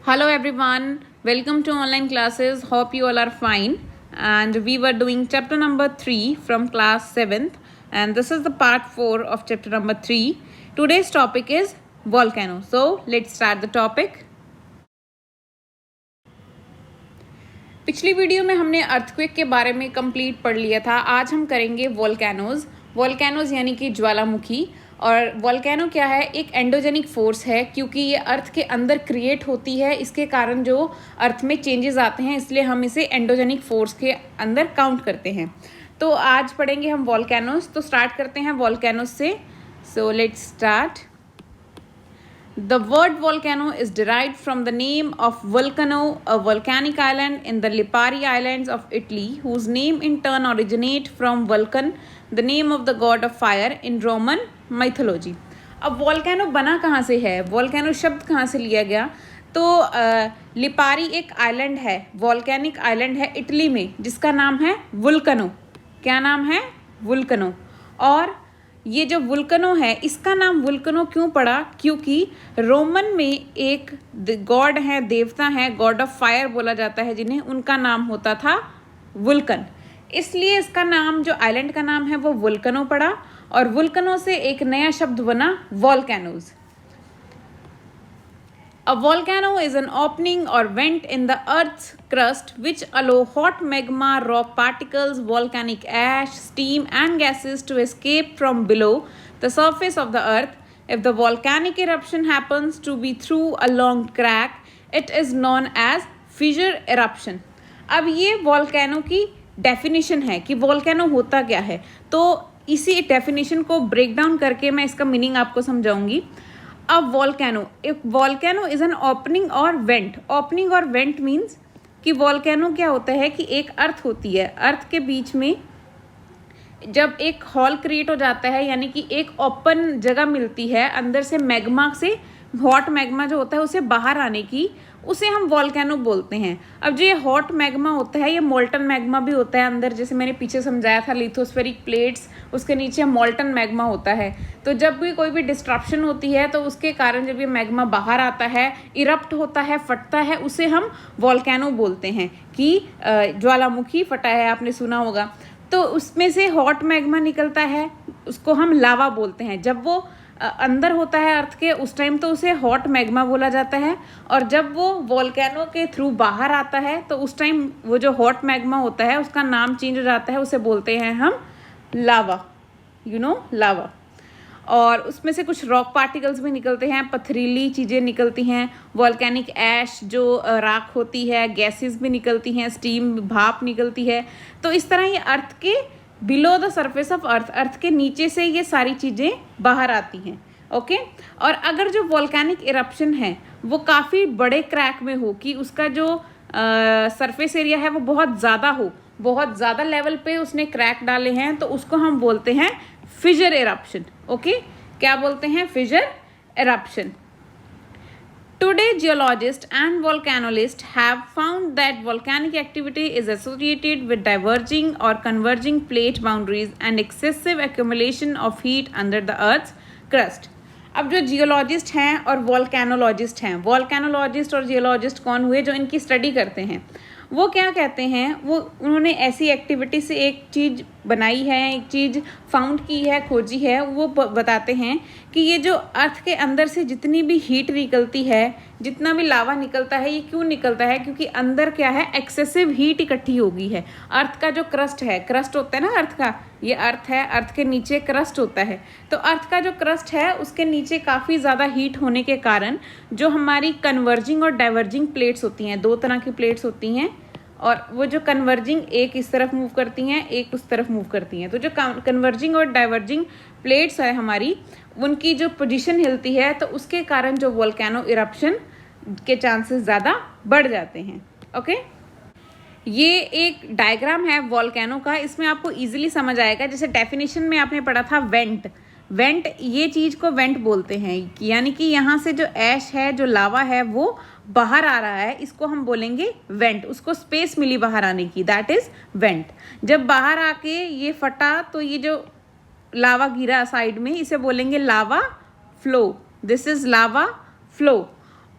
Hello everyone, welcome to online classes. Hope you all are fine. And we were doing chapter number 3 from class 7th, and this is the part 4 of chapter number 3. Today's topic is volcano. So let's start the topic. पिछली video में हमने earthquake के बारे में complete पढ़ लिया था. आज हम करेंगे वोल्केनोज यानी कि ज्वालामुखी. और वोल्केनो क्या है? एक एंडोजेनिक फोर्स है, क्योंकि ये अर्थ के अंदर क्रिएट होती है. इसके कारण जो अर्थ में चेंजेस आते हैं, इसलिए हम इसे एंडोजेनिक फोर्स के अंदर काउंट करते हैं. तो आज पढ़ेंगे हम वोल्केनोज. तो स्टार्ट करते हैं वोल्केनोज से. So let's start. The word volcano is derived from the name of Vulcano, a volcanic island in the Lipari Islands of Italy, whose name in turn originates from Vulcan, the name of the god of fire in Roman mythology. अब volcano बना कहाँ से है? volcano शब्द कहाँ से लिया गया? तो लिपारी एक आइलैंड है, वॉल्केनिक आइलैंड है इटली में, जिसका नाम है वुल्कनो. क्या नाम है? वुल्कनो. और ये जो वुल्कनो है, इसका नाम वुल्कनो क्यों पड़ा? क्योंकि रोमन में एक गॉड है, देवता है, गॉड ऑफ फायर बोला जाता है जिन्हें, उनका नाम होता था वुल्कन. इसलिए इसका नाम, जो आइलैंड का नाम है, वो वुल्कनो पड़ा. और वुल्कनो से एक नया शब्द बना volcanoes. A volcano is an opening or vent in the Earth's crust which allow hot magma, rock particles, volcanic ash, steam and gases to escape from below the surface of the Earth. If the volcanic eruption happens to be through a long crack, it is known as fissure eruption. अब ये volcano की definition है कि volcano होता क्या है. तो इसी डेफिनेशन को ब्रेक डाउन करके मैं इसका मीनिंग आपको समझाऊंगी. अब वॉल्केनो इज एन ओपनिंग और वेंट. ओपनिंग और वेंट मीन्स कि वॉल्केनो क्या होता है कि एक अर्थ होती है, अर्थ के बीच में जब एक हॉल क्रिएट हो जाता है, यानी कि एक ओपन जगह मिलती है अंदर से मैग्मा से, हॉट मैग्मा जो होता है उसे बाहर आने की, उसे हम वॉल्केनो बोलते हैं. अब जो ये हॉट मैग्मा होता है, ये मोल्टन मैग्मा भी होता है अंदर, जैसे मैंने पीछे समझाया था, लिथोस्फेरिक प्लेट्स, उसके नीचे मोल्टन मैग्मा होता है. तो जब भी कोई भी डिस्ट्रप्शन होती है, तो उसके कारण जब ये मैग्मा बाहर आता है, इरप्ट होता है, फटता है, उसे हम वॉल्केनो बोलते हैं कि ज्वालामुखी फटा है, आपने सुना होगा. तो उसमें से हॉट मैग्मा निकलता है, उसको हम लावा बोलते हैं. जब वो अंदर होता है अर्थ के, उस टाइम तो उसे हॉट मैग्मा बोला जाता है. और जब वो वॉल्केनो के थ्रू बाहर आता है, तो उस टाइम वो जो हॉट मैग्मा होता है उसका नाम चेंज हो जाता है, उसे बोलते हैं हम लावा. लावा. और उसमें से कुछ रॉक पार्टिकल्स भी निकलते हैं, पथरीली चीज़ें निकलती हैं, वॉल्केनिक ऐश जो राख होती है, गैसेस भी निकलती हैं, स्टीम भाप निकलती है. तो इस तरह ये अर्थ के below the surface of earth के नीचे से ये सारी चीज़ें बाहर आती हैं. ओके. और अगर जो वॉल्केनिक इरप्शन है वो काफ़ी बड़े क्रैक में हो, कि उसका जो सरफेस एरिया है वो बहुत ज़्यादा हो, बहुत ज़्यादा लेवल पे उसने क्रैक डाले हैं, तो उसको हम बोलते हैं फिशर एरप्शन. ओके. क्या बोलते हैं? Fissure eruption. Today, geologists and volcanologists have found that volcanic activity is associated with diverging or converging plate boundaries and excessive accumulation of heat under the Earth's crust. अब जो geologist हैं और वॉल्केनोलॉजिस्ट हैं, वॉल्केनोलॉजिस्ट और geologist कौन हुए? जो इनकी स्टडी करते हैं. वो क्या कहते हैं? उन्होंने ऐसी एक्टिविटी से एक चीज़ बनाई है, एक चीज़ फाउंड की है, खोजी है. वो बताते हैं कि ये जो अर्थ के अंदर से जितनी भी हीट निकलती है, जितना भी लावा निकलता है, ये क्यों निकलता है? क्योंकि अंदर क्या है? एक्सेसिव हीट इकट्ठी हो गई है. अर्थ का जो क्रस्ट है, क्रस्ट होता है ना अर्थ का, ये अर्थ है, अर्थ के नीचे क्रस्ट होता है. तो अर्थ का जो क्रस्ट है उसके नीचे काफ़ी ज़्यादा हीट होने के कारण जो हमारी कन्वर्जिंग और डाइवर्जिंग प्लेट्स होती हैं, दो तरह की प्लेट्स होती हैं, और वो जो कन्वर्जिंग एक इस तरफ मूव करती हैं, एक उस तरफ मूव करती हैं. तो जो कन्वर्जिंग और डाइवर्जिंग प्लेट्स है हमारी, उनकी जो पोजीशन हिलती है, तो उसके कारण जो वोल्केनो इरप्शन के चांसेस ज़्यादा बढ़ जाते हैं. ओके. ये एक डायग्राम है वोल्केनो का, इसमें आपको इजीली समझ आएगा. जैसे डेफिनेशन में आपने पढ़ा था वेंट. ये चीज़ को वेंट बोलते हैं, यानी कि यहाँ से जो ऐश है, जो लावा है, वो बाहर आ रहा है, इसको हम बोलेंगे वेंट. उसको स्पेस मिली बाहर आने की, दैट इज वेंट. जब बाहर आके ये फटा, तो ये जो लावा गिरा साइड में, इसे बोलेंगे lava flow. This is lava flow.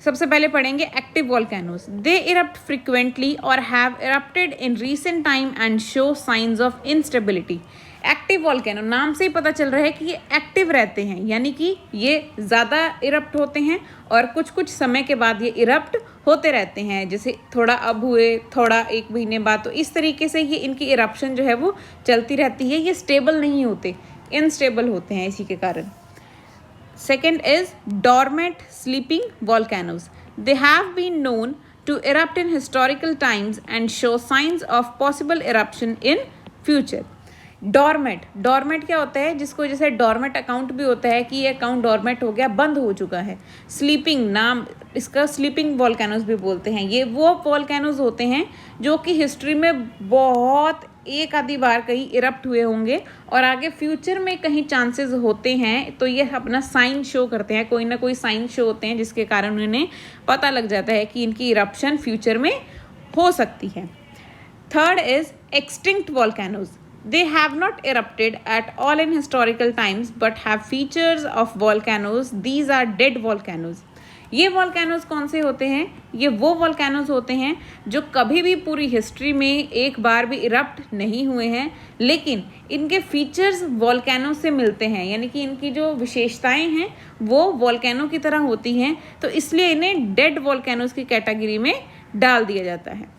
सबसे पहले पढ़ेंगे एक्टिव वॉल्केनोज। दे इरप्ट फ्रिक्वेंटली और have erupted in recent time and show science of instability. Active volcano, नाम से ही पता चल रहा है कि ये एक्टिव रहते हैं, यानी कि ये ज़्यादा इरप्ट होते हैं और कुछ कुछ समय के बाद ये इरप्ट होते रहते हैं, जैसे थोड़ा अब हुए, थोड़ा एक महीने बाद, तो इस तरीके से ये इनकी इरप्शन जो है वो चलती रहती है। ये स्टेबल नहीं होते, इनस्टेबल होते हैं इसी के कारण। Second is dormant sleeping volcanoes. They have been known to erupt in historical times and show signs of possible eruption in future. Dormant, dormant क्या होता है, जिसको जैसे डॉर्मेट अकाउंट भी होता है कि ये अकाउंट डॉर्मेट हो गया, बंद हो चुका है। स्लीपिंग, नाम इसका स्लीपिंग वॉल्केनोज भी बोलते हैं। ये वो वॉल्केनोज होते हैं जो कि हिस्ट्री में बहुत एक आधी बार कहीं इरप्ट हुए होंगे और आगे फ्यूचर में कहीं चांसेस होते हैं, तो ये अपना साइन शो करते हैं, कोई ना कोई साइन शो होते हैं जिसके कारण उन्हें पता लग जाता है कि इनकी इरप्शन फ्यूचर में हो सकती है। Third is extinct volcanoes. They have not erupted at all in historical times but have features of volcanoes. These are dead volcanoes. ये वॉल्केनोज कौन से होते हैं? ये वो वॉल्केनोज होते हैं जो कभी भी पूरी हिस्ट्री में एक बार भी इरप्ट नहीं हुए हैं, लेकिन इनके फीचर्स वॉल्केनो से मिलते हैं, यानी कि इनकी जो विशेषताएं हैं वो वॉल्केनो की तरह होती हैं, तो इसलिए इन्हें डेड वॉल्केनोज की कैटेगरी में डाल दिया जाता है।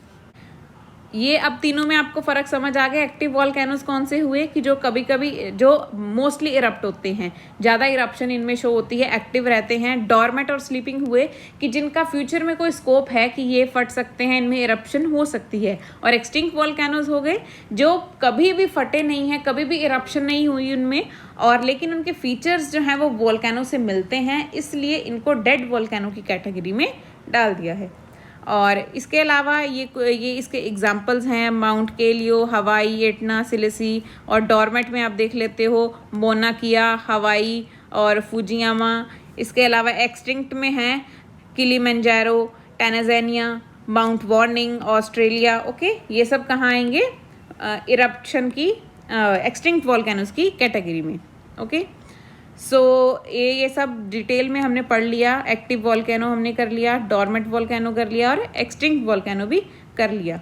ये अब तीनों में आपको फ़र्क समझ आ गया। एक्टिव वॉल्केनोज कौन से हुए कि जो कभी कभी, जो मोस्टली इरप्ट होते हैं, ज़्यादा इरप्शन इनमें शो होती है, एक्टिव रहते हैं। डॉर्मेट और स्लीपिंग हुए कि जिनका फ्यूचर में कोई स्कोप है कि ये फट सकते हैं, इनमें इरप्शन हो सकती है। और एक्सटिंक्ट वॉल्केनोज हो गए जो कभी भी फटे नहीं हैं, कभी भी इरप्शन नहीं हुई उनमें, और लेकिन उनके फीचर्स जो हैं वो वॉल्केनो से मिलते हैं, इसलिए इनको डेड वॉल्केनो की कैटेगरी में डाल दिया है। और इसके अलावा ये इसके एग्जांपल्स हैं माउंट केलियो, हवाई, एटना, सिलिसी, और डॉर्मेट में आप देख लेते हो मोना किया, हवाई और फुजियामा। इसके अलावा एक्सटिंक्ट में हैं Kilimanjaro, Tanzania, mount warning, Australia. Okay, ये सब कहाँ आएंगे? इरप्शन की, एक्सटिंक्ट वॉल्केनोज की कैटेगरी में। ओके, सो ये सब डिटेल में हमने पढ़ लिया। एक्टिव वॉल्केनो हमने कर लिया, डॉर्मेंट वॉल्केनो कर लिया और एक्सटिंक्ट वॉल्केनो भी कर लिया।